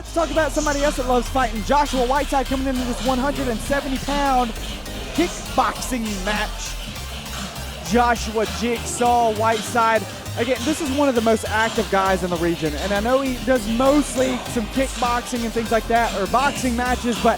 let's talk about somebody else that loves fighting. Joshua Whiteside coming into this 170-pound kickboxing match. Joshua Jigsaw Whiteside. Again, this is one of the most active guys in the region, and I know he does mostly some kickboxing and things like that, or boxing matches, but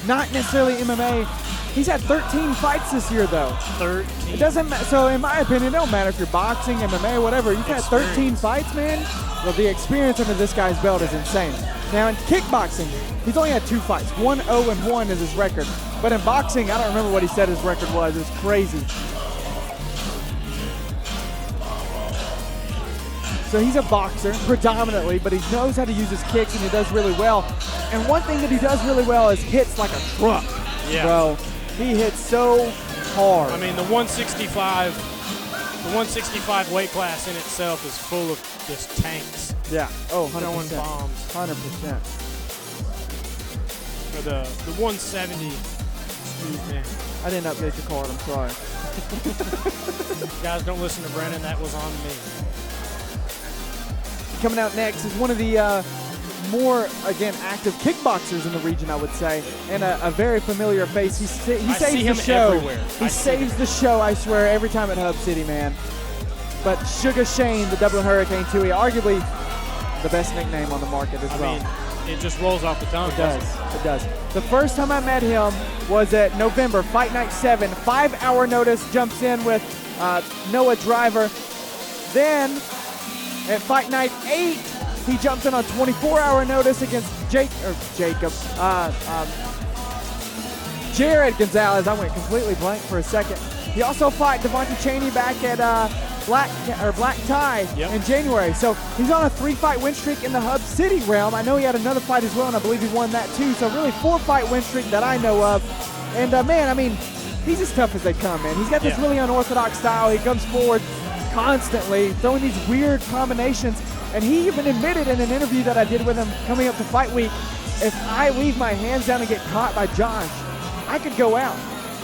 not necessarily MMA. He's had 13 fights this year, though. 13. It doesn't matter. So, in my opinion, it don't matter if you're boxing, MMA, whatever. You've had 13 fights, man. Well, the experience under this guy's belt is insane. Now, in kickboxing, he's only had 2 fights. 1-0-1 is his record. But in boxing, I don't remember what he said his record was. It was crazy. So he's a boxer predominantly, but he knows how to use his kicks, and he does really well. And one thing that he does really well is hits like a truck, bro. He hits so hard. I mean, the 165 weight class in itself is full of just tanks. Yeah. Oh, 100%. Throwing bombs. 100%. For the 170, excuse me. I didn't update your card. I'm sorry. Guys, don't listen to Brandon. That was on me. Coming out next is one of the more, again, active kickboxers in the region, I would say, and a very familiar face. He saves the show. Everywhere. He saves the show, I swear, every time at Hub City, man. But Sugar Shane, the Dublin Hurricane Tuohy, arguably the best nickname on the market as well. I mean, it just rolls off the tongue. It does. It does. The first time I met him was at November, Fight Night 7. 5-hour notice, jumps in with Noah Driver. Then, at Fight Night 8, he jumps in on 24-hour notice against Jared Gonzalez. I went completely blank for a second. He also fought Devontae Cheney back at Black Tie in January. So he's on a 3-fight win streak in the Hub City realm. I know he had another fight as well, and I believe he won that too. So really 4-fight win streak that I know of. And man, I mean, he's as tough as they come, man. He's got this really unorthodox style. He comes forward constantly, throwing these weird combinations. And he even admitted in an interview that I did with him coming up to fight week, if I leave my hands down and get caught by Josh, I could go out.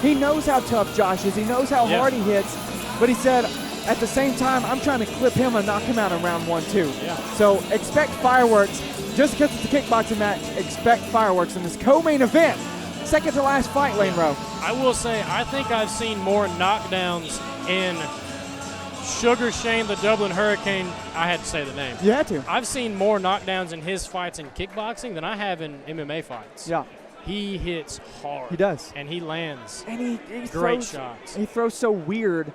He knows how tough Josh is. He knows how hard he hits. But he said, at the same time, I'm trying to clip him and knock him out in round 1, too. So expect fireworks. Just because it's a kickboxing match, expect fireworks in this co-main event. Second to last fight, Lane Rowe. I will say, I think I've seen more knockdowns in Sugar Shane, the Dublin Hurricane. I had to say the name. You had to. I've seen more knockdowns in his fights in kickboxing than I have in MMA fights. Yeah. He hits hard. He does. And he lands and he great throws, shots. He throws so weird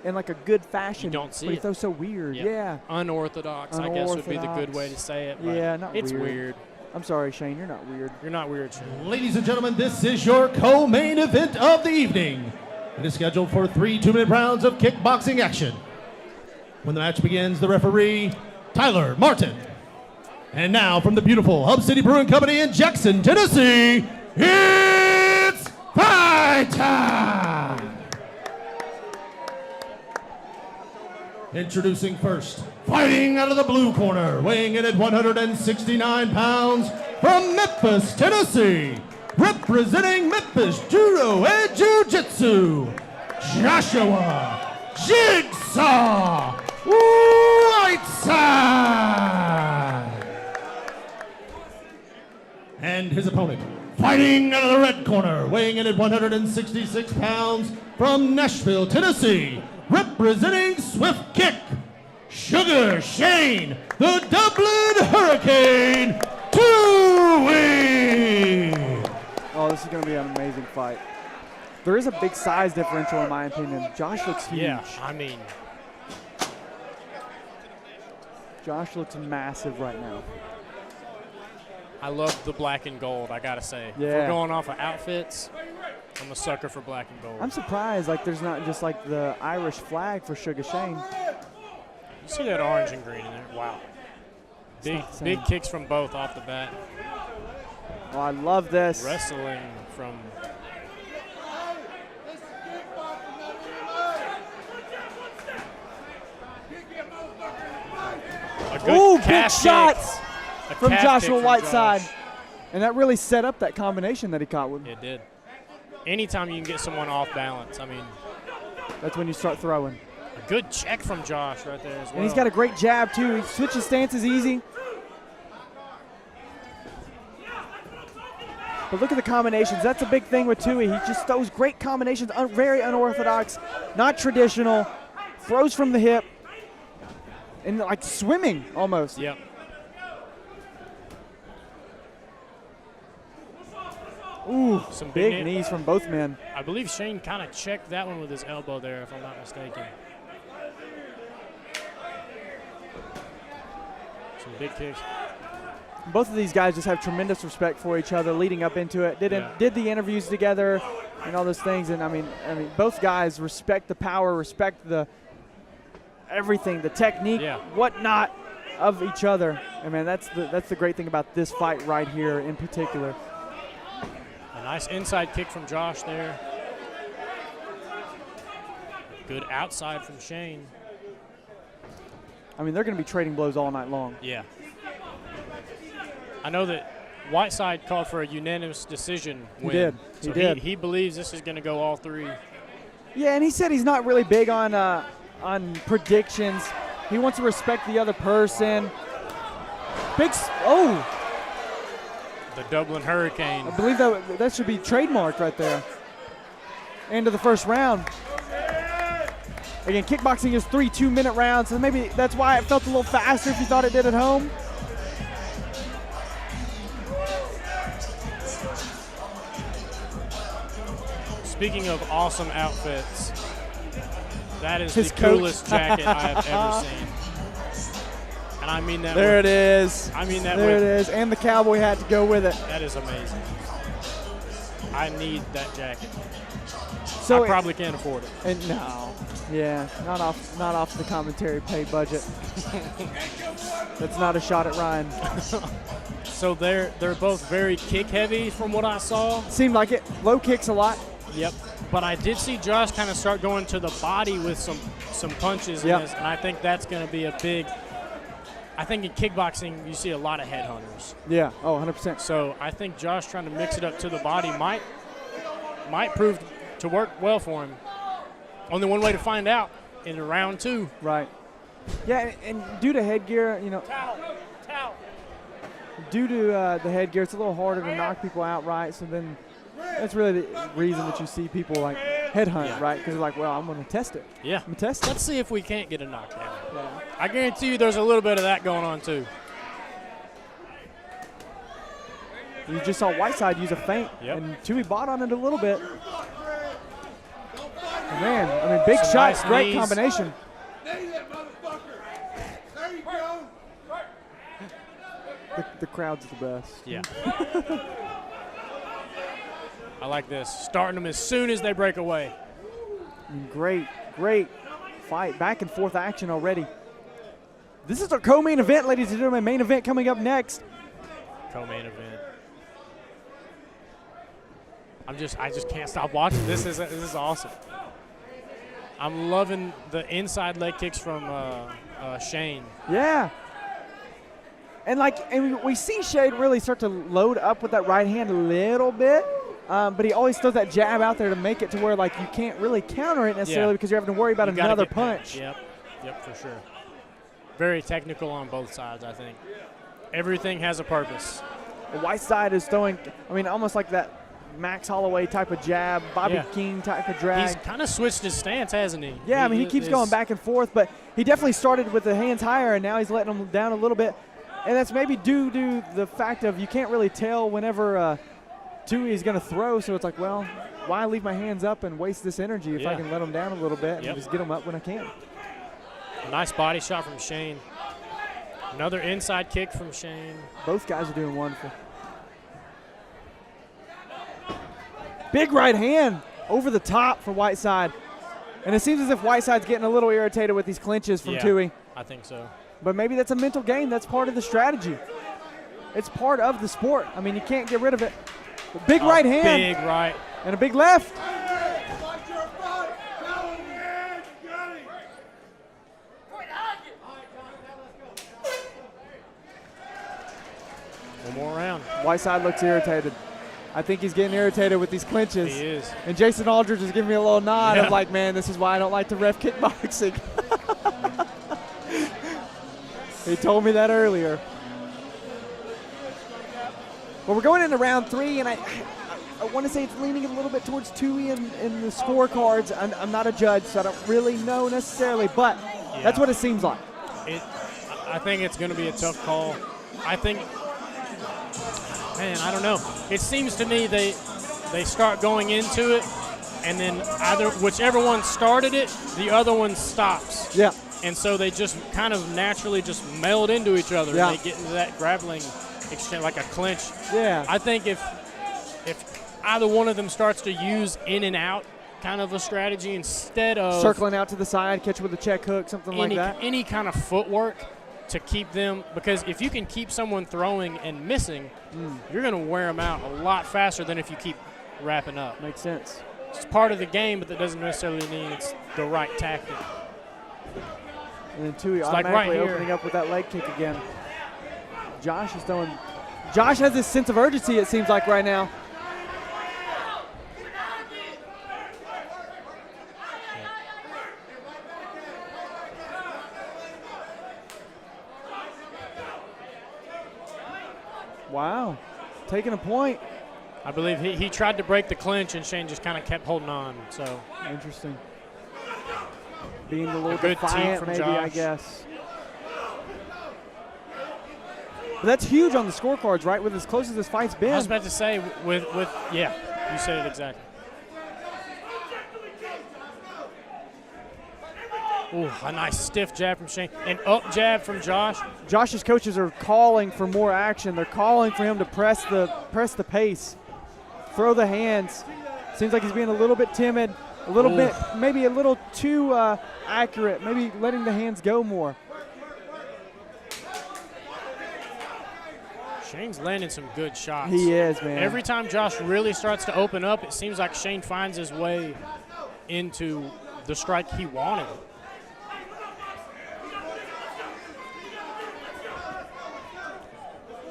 in like a good fashion. You don't see but it. He throws so weird. Yep. Yeah. Unorthodox, I guess would be the good way to say it. But yeah, not it's weird. weird. I'm sorry, Shane. You're not weird. You're not weird, Shane. Ladies and gentlemen, this is your co-main event of the evening. It is scheduled for 3 2-minute rounds of kickboxing action. When the match begins, the referee, Tyler Martin. And now from the beautiful Hub City Brewing Company in Jackson, Tennessee, it's fight time! Introducing first, fighting out of the blue corner, weighing in at 169 pounds, from Memphis, Tennessee, representing Memphis Judo and Jiu-Jitsu, Joshua Jigsaw Whiteside. And his opponent, fighting out of the red corner, weighing in at 166 pounds, from Nashville, Tennessee, representing Swift Kick, Sugar Shane, the Dublin Hurricane Tuohy. Oh, this is going to be an amazing fight. There is a big size differential in my opinion. Josh looks huge. Yeah, I mean, Josh looks massive right now. I love the black and gold, I gotta say. Yeah. If we're going off of outfits, I'm a sucker for black and gold. I'm surprised like there's not just like the Irish flag for Sugar Shane. You see that orange and green in there? Wow. Big kicks from both off the bat. Oh, I love this. Wrestling from a good big shots from calf Joshua kick from Whiteside. Josh. And that really set up that combination that he caught with. It did. Anytime you can get someone off balance, I mean. That's when you start throwing. A good check from Josh right there as well. And he's got a great jab too. He switches stances easy. But look at the combinations. That's a big thing with Tuohy. He just throws great combinations, very unorthodox, not traditional, throws from the hip, and like swimming almost. Yep. Ooh, Some big knees from both men. I believe Shane kind of checked that one with his elbow there, if I'm not mistaken. Some big kicks. Both of these guys just have tremendous respect for each other leading up into it. Did the interviews together and all those things. And I mean, both guys respect the power, respect the everything, the technique, whatnot of each other. I mean, that's the great thing about this fight right here in particular. A nice inside kick from Josh there. Good outside from Shane. I mean, they're going to be trading blows all night long. Yeah. I know that Whiteside called for a unanimous decision win. He did. He believes this is going to go all three. Yeah, and he said he's not really big on predictions. He wants to respect the other person. The Dublin Hurricane. I believe that should be trademarked right there. End of the first round. Again, kickboxing is 3 2-minute rounds, so maybe that's why it felt a little faster if you thought it did at home. Speaking of awesome outfits, that is His the coat. coolest jacket I have ever seen. And I mean that. There it is. I mean that. There it is, and the cowboy hat to go with it. That is amazing. I need that jacket. So I probably can't afford it. And no, yeah, not off the commentary pay budget. That's not a shot at Ryan. So they're both very kick heavy from what I saw. Seemed like it. Low kicks a lot. Yep. But I did see Josh kind of start going to the body with some punches in this, and I think that's going to be a big. I think in kickboxing you see a lot of headhunters. Yeah. Oh, 100%. So I think Josh trying to mix it up to the body might prove to work well for him. Only one way to find out in round 2. Right. Yeah, and due to headgear, you know, due to the headgear, it's a little harder to knock people out, right? So then that's really the reason that you see people like headhunt, right? Because they're like, well, I'm going to test it. Yeah. I'm going to test it. Let's see if we can't get a knockdown. Yeah. I guarantee you there's a little bit of that going on too. You just saw Whiteside use a feint, and Tuohy bought on it a little bit. And man, I mean, big shots, nice great knees. combination. The crowd's the best. Yeah. I like this. Starting them as soon as they break away. Great fight. Back and forth action already. This is our co-main event, ladies and gentlemen. Main event coming up next. Co-main event. I just can't stop watching. This is awesome. I'm loving the inside leg kicks from Shane. Yeah. And we see Shade really start to load up with that right hand a little bit, but he always throws that jab out there to make it to where like you can't really counter it necessarily because you're having to worry about another punch. Yep, for sure. Very technical on both sides, I think. Everything has a purpose. Whiteside is throwing, I mean, almost like that Max Holloway type of jab, Bobby King type of drag. He's kind of switched his stance, hasn't he? Yeah, I mean, he keeps going back and forth, but he definitely started with the hands higher, and now he's letting them down a little bit. And that's maybe due to the fact of you can't really tell whenever Tuohy is going to throw, so it's like, well, why leave my hands up and waste this energy if I can let them down a little bit and just get them up when I can. A nice body shot from Shane. Another inside kick from Shane. Both guys are doing wonderful. Big right hand over the top for Whiteside. And it seems as if Whiteside's getting a little irritated with these clinches from Tuohy. I think so. But maybe that's a mental game. That's part of the strategy. It's part of the sport. I mean, you can't get rid of it. But big right hand. Big right. And a big left. One more round. Whiteside looks irritated. I think he's getting irritated with these clinches. He is. And Jason Aldridge is giving me a little nod of like, man, this is why I don't like to ref kickboxing. He told me that earlier. Well, we're going into round 3, and I want to say it's leaning a little bit towards Tuohy in the scorecards. I'm not a judge, so I don't really know necessarily, but that's what it seems like. I think it's going to be a tough call. I think, man, I don't know. It seems to me they start going into it, and then either whichever one started it, the other one stops. Yeah. And so they just kind of naturally just meld into each other. Yeah. And they get into that grappling exchange, like a clinch. Yeah. I think if either one of them starts to use in and out kind of a strategy instead of circling out to the side, catch with a check hook, something like that. Any kind of footwork to keep them, because if you can keep someone throwing and missing, you're going to wear them out a lot faster than if you keep wrapping up. Makes sense. It's part of the game, but that doesn't necessarily mean it's the right tactic. And then Tuohy like automatically right opening up with that leg kick again. Josh is throwing. Josh has this sense of urgency, it seems like, right now. Wow. Taking a point. I believe he tried to break the clinch, and Shane just kind of kept holding on. So interesting. Being a little good defiant, from maybe, Josh. I guess. But that's huge on the scorecards, right? With as close as this fight's been. I was about to say, with yeah, you said it exactly. Ooh, a nice stiff jab from Shane. An up jab from Josh. Josh's coaches are calling for more action. They're calling for him to press the pace, throw the hands. Seems like he's being a little bit timid, a little bit, maybe a little too accurate, maybe letting the hands go more. Shane's landing some good shots. He is, man. Every time Josh really starts to open up, it seems like Shane finds his way into the strike he wanted.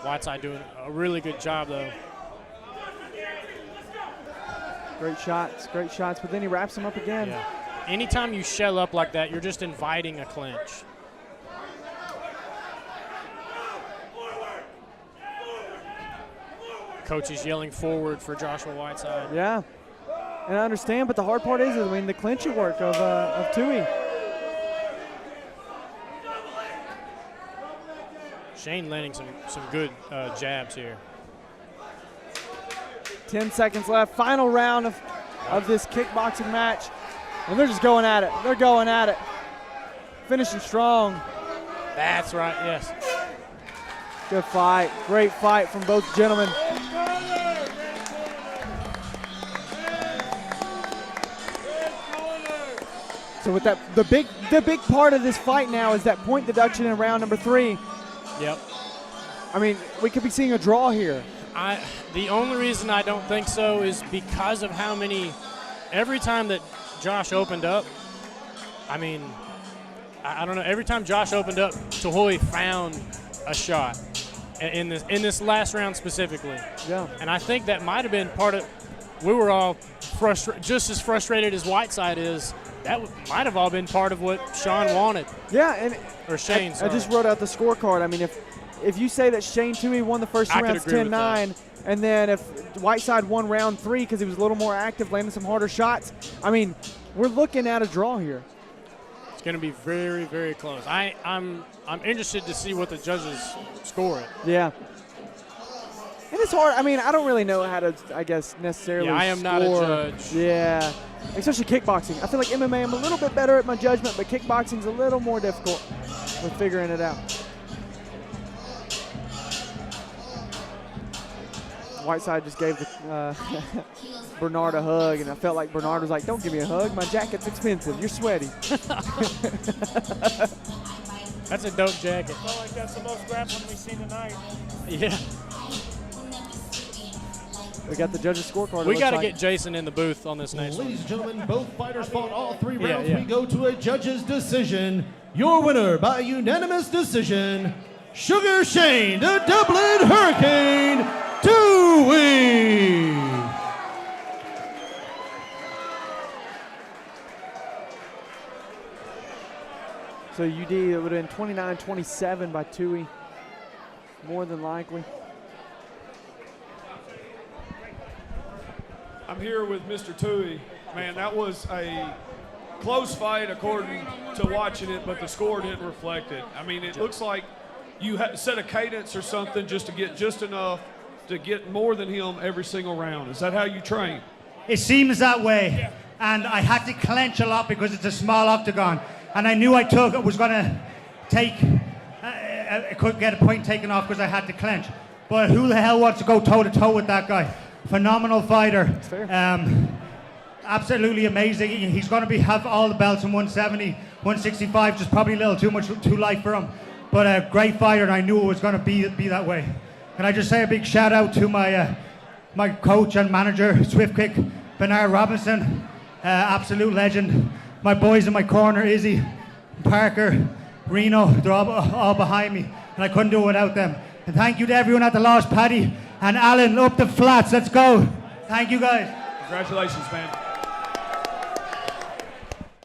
Whiteside doing a really good job, though. Great shots, but then he wraps him up again. Yeah. Anytime you shell up like that, you're just inviting a clinch. Coach is yelling forward for Joshua Whiteside. Yeah, and I understand, but the hard part is, I mean, the clinching work of Tuohy. Shane landing some good jabs here. 10 seconds left, final round of this kickboxing match, and they're just going at it. They're going at it, finishing strong. That's right, yes. Good fight, great fight from both gentlemen. So with that, the big part of this fight now is that point deduction in round number 3. Yep. I mean, we could be seeing a draw here. The only reason I don't think so is because of how many, every time that Josh opened up, I mean, I don't know, every time Josh opened up, Tuohy found a shot in this last round specifically. Yeah. And I think that might have been part of, we were all just as frustrated as Whiteside is. That might have all been part of what Sean wanted. Yeah, or Shane, I just wrote out the scorecard. I mean, if you say that Shane Tuohy won the first 2 rounds 10-9, and then if Whiteside won round 3 because he was a little more active, landing some harder shots, I mean, we're looking at a draw here. It's going to be very, very close. I'm interested to see what the judges score it. Yeah. And it's hard. I mean, I don't really know how to, I guess, necessarily I am not a judge. Yeah. Especially kickboxing. I feel like MMA, I'm a little bit better at my judgment, but kickboxing's a little more difficult with figuring it out. Whiteside just gave Bernard a hug, and I felt like Bernard was like, don't give me a hug. My jacket's expensive. You're sweaty. That's a dope jacket. I felt like that's the most grappling we've seen tonight. Yeah. We got the judges' scorecard. We got to get Jason in the booth on this next one. Ladies and gentlemen, both fighters fought all 3 Yeah, rounds. yeah. We go to a judge's decision. Your winner by unanimous decision, Sugar Shane, the Dublin Hurricane, Tuohy. So UD, it would have been 29-27 by Tuohy, more than likely. I'm here with Mr. Tuohy. Man, that was a close fight according to watching it, but the score didn't reflect it. I mean, it looks like you set a cadence or something just to get just enough to get more than him every single round. Is that how you train? It seems that way. And I had to clench a lot because it's a small octagon. And I knew I was going to I could get a point taken off because I had to clench. But who the hell wants to go toe-to-toe with that guy? Phenomenal fighter. Absolutely amazing. He's going to have all the belts in 170, 165, just probably a little too light for him. But a great fighter, and I knew it was going to be that way. Can I just say a big shout out to my coach and manager, Swift Kick, Bernard Robinson, absolute legend. My boys in my corner, Izzy, Parker, Reno, they're all behind me, and I couldn't do it without them. And thank you to everyone at the Lost Paddy, and Alan, up the flats, let's go. Thank you guys. Congratulations, man.